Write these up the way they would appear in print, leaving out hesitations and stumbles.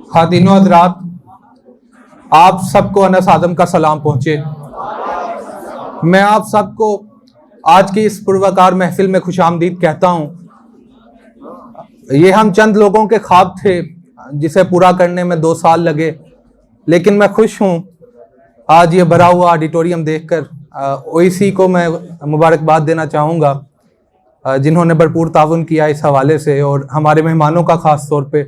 खातिनो हज़रात, आप सबको अनस आज़म का सलाम पहुँचे। मैं आप सबको आज की इस पुरवकार महफिल में खुशामदीद कहता हूँ। ये हम चंद लोगों के ख्वाब थे जिसे पूरा करने में 2 साल लगे, लेकिन मैं खुश हूँ आज ये भरा हुआ ऑडिटोरियम देखकर। ओईसी को मैं मुबारकबाद देना चाहूँगा जिन्होंने भरपूर ताउन किया इस हवाले से, और हमारे मेहमानों का ख़ास तौर पे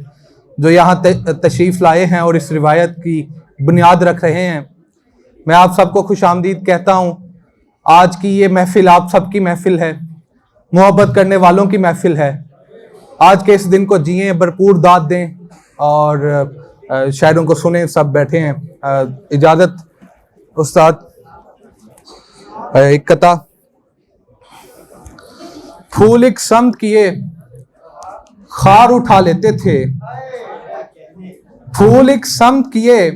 जो यहाँ तशरीफ़ लाए हैं और इस रिवायत की बुनियाद रख रहे हैं। मैं आप सबको खुशामदीद कहता हूँ। आज की ये महफ़िल आप सबकी महफ़िल है, मोहब्बत करने वालों की महफ़िल है। आज के इस दिन को जिएं, भरपूर दाद दें और शायरों को सुने। सब बैठे हैं, इजाज़त उस्ताद। एक कता फूल एक समत किए खार उठा लेते थे, फूल एक समत किए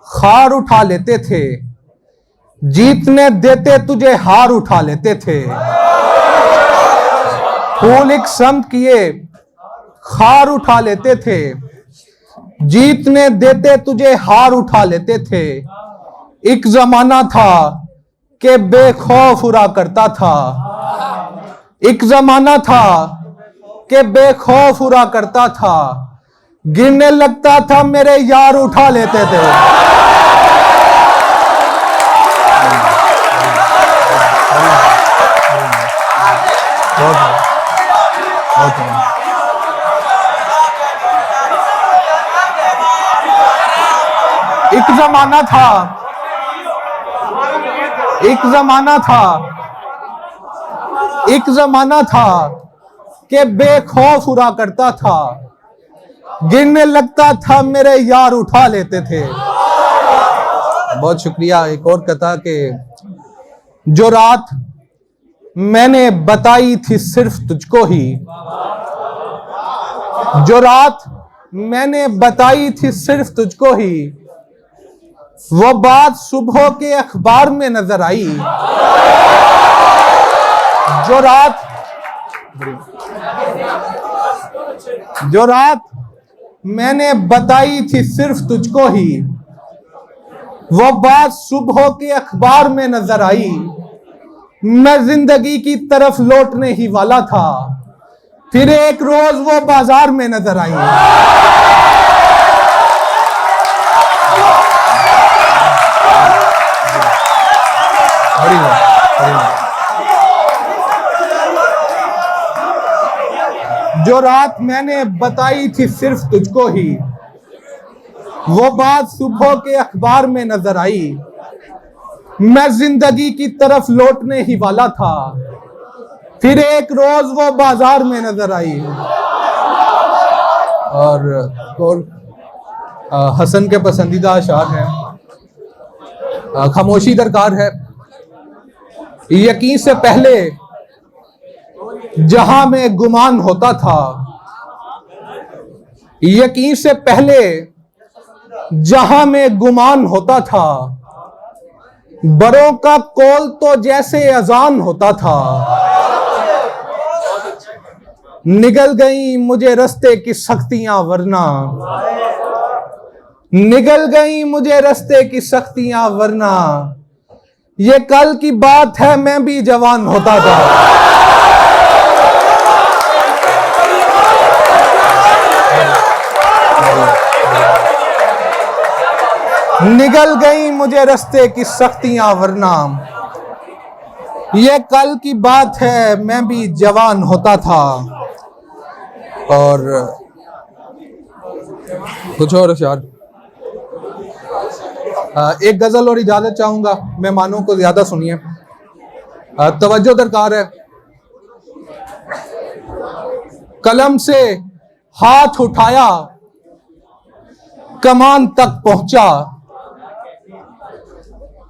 खार उठा लेते थे, जीतने देते तुझे हार उठा लेते थे। फूल एक समत किए खार उठा लेते थे, जीतने देते तुझे हार उठा लेते थे। एक जमाना था कि बेखौफ उड़ा करता था, एक जमाना था कि बेखौफ उड़ा करता था, गिरने लगता था मेरे यार उठा लेते थे। एक जमाना था, एक जमाना था, एक जमाना था कि बेखौफ उड़ा करता था, गिरने लगता था मेरे यार उठा लेते थे। बहुत शुक्रिया। एक और कथा कि जो रात मैंने बताई थी सिर्फ तुझको ही, जो रात मैंने बताई थी सिर्फ तुझको ही, वो बात सुबह के अखबार में नजर आई। जो रात मैंने बताई थी सिर्फ तुझको ही, वो बात सुबह के अखबार में नजर आई। मैं जिंदगी की तरफ लौटने ही वाला था, फिर एक रोज वो बाजार में नजर आई। जो रात मैंने बताई थी सिर्फ तुझको ही, वो बात सुबह के अखबार में नजर आई। मैं जिंदगी की तरफ लौटने ही वाला था, फिर एक रोज वो बाजार में नजर आई। और हसन के पसंदीदा अशार हैं, खामोशी दरकार है। यकीन से पहले जहां में गुमान होता था, यकीन से पहले जहां में गुमान होता था, बरों का कौल तो जैसे अजान होता था। निगल गई मुझे रस्ते की सख्तियां वरना, निगल गई मुझे रस्ते की सख्तियां वरना, ये कल की बात है मैं भी जवान होता था। निगल गई मुझे रस्ते की सख्तियां वरना, ये कल की बात है मैं भी जवान होता था। और कुछ और अशार, एक गजल और इजाजत चाहूंगा। मेहमानों को ज्यादा सुनिए, तवज्जो दरकार है। कलम से हाथ उठाया कमान तक पहुंचा,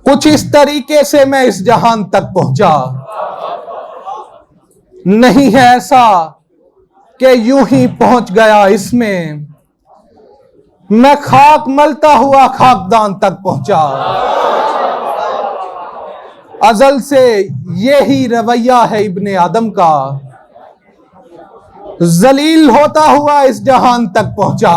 कुछ इस तरीके से मैं इस जहान तक पहुंचा। नहीं है ऐसा कि यूं ही पहुंच गया इसमें, मैं खाक मलता हुआ खाकदान तक पहुंचा। अजल से यही रवैया है इब्ने आदम का, जलील होता हुआ इस जहान तक पहुंचा।